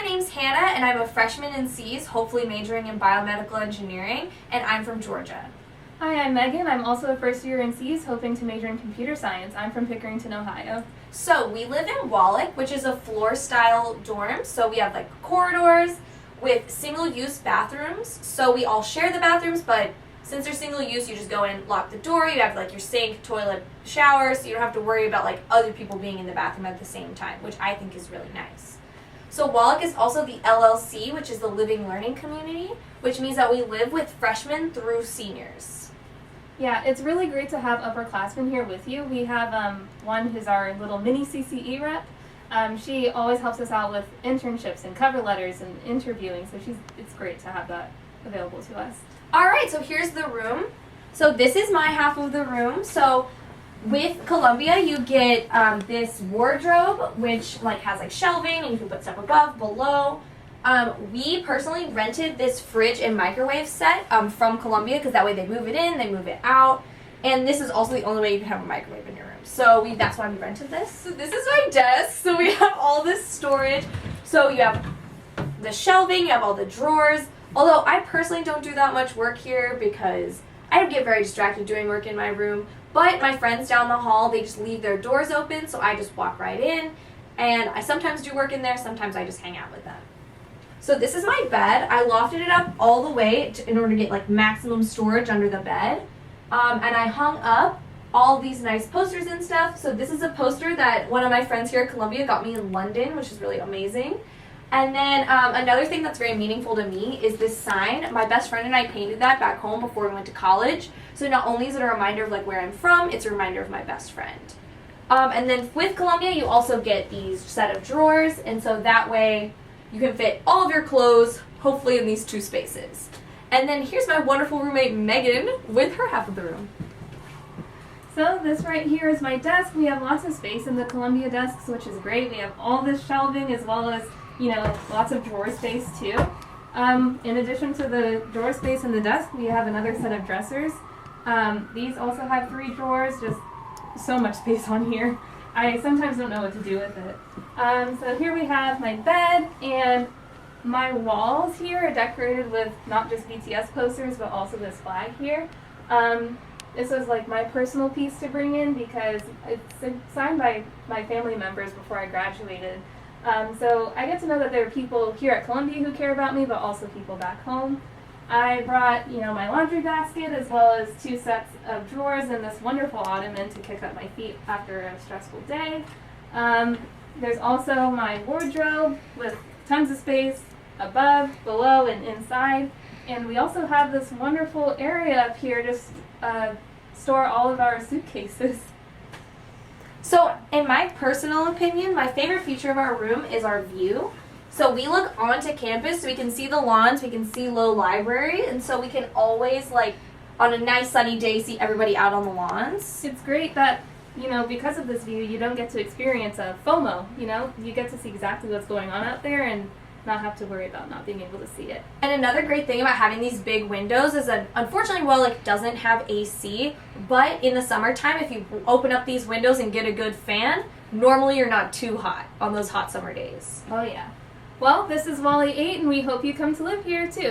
name's Hannah, and I'm a freshman in C's, hopefully majoring in biomedical engineering, and I'm from Georgia. Hi, I'm Megan. I'm also a first year in C's, hoping to major in computer science. I'm from Pickerington, Ohio. So we live in Wallach, which is a floor-style dorm. So we have like corridors with single-use bathrooms. So we all share the bathrooms, but since they're single-use, you just go in, lock the door. You have like your sink, toilet, shower, so you don't have to worry about like other people being in the bathroom at the same time, which I think is really nice. So Wallach is also the LLC, which is the Living Learning Community, which means that we live with freshmen through seniors. Yeah, it's really great to have upperclassmen here with you. We have one who's our little mini CCE rep. She always helps us out with internships and cover letters and interviewing, so it's great to have that available to us. All right, so here's the room. So this is my half of the room. So with Columbia, you get this wardrobe, which like has like shelving, and you can put stuff above, below. We personally rented this fridge and microwave set from Columbia because that way they move it in, they move it out, and this is also the only way you can have a microwave in your room. So that's why we rented this. So this is my desk. So we have all this storage. So you have the shelving, you have all the drawers. Although I personally don't do that much work here because I get very distracted doing work in my room. But my friends down the hall, they just leave their doors open, so I just walk right in. And I sometimes do work in there, sometimes I just hang out with them. So this is my bed. I lofted it up all the way in order to get like maximum storage under the bed. And I hung up all these nice posters and stuff. So this is a poster that one of my friends here at Columbia got me in London, which is really amazing. And then another thing that's very meaningful to me is this sign. My best friend and I painted that back home before we went to college. So not only is it a reminder of like where I'm from, it's a reminder of my best friend. And then with Columbia, you also get these set of drawers, and so that way you can fit all of your clothes, hopefully in these two spaces. And then here's my wonderful roommate Megan with her half of the room. So this right here is my desk. We have lots of space in the Columbia desks, which is great. We have all this shelving as well as, lots of drawer space too. In addition to the drawer space in the desk, we have another set of dressers. These also have 3 drawers, just so much space on here. I sometimes don't know what to do with it. So here we have my bed, and my walls here are decorated with not just BTS posters, but also this flag here. This was like my personal piece to bring in because it's signed by my family members before I graduated. So I get to know that there are people here at Columbia who care about me, but also people back home. I brought, my laundry basket as well as 2 sets of drawers and this wonderful ottoman to kick up my feet after a stressful day. There's also my wardrobe with tons of space above, below, and inside. And we also have this wonderful area up here to store all of our suitcases. So in my personal opinion, my favorite feature of our room is our view. So we look onto campus, so we can see the lawns, we can see Low Library, and so we can always, on a nice sunny day, see everybody out on the lawns. It's great that, because of this view, you don't get to experience a FOMO, You get to see exactly what's going on out there and not have to worry about not being able to see it. And another great thing about having these big windows is that, unfortunately, Wallach doesn't have AC, but in the summertime, if you open up these windows and get a good fan, normally you're not too hot on those hot summer days. Oh, yeah. Well, this is Wally 8, and we hope you come to live here, too.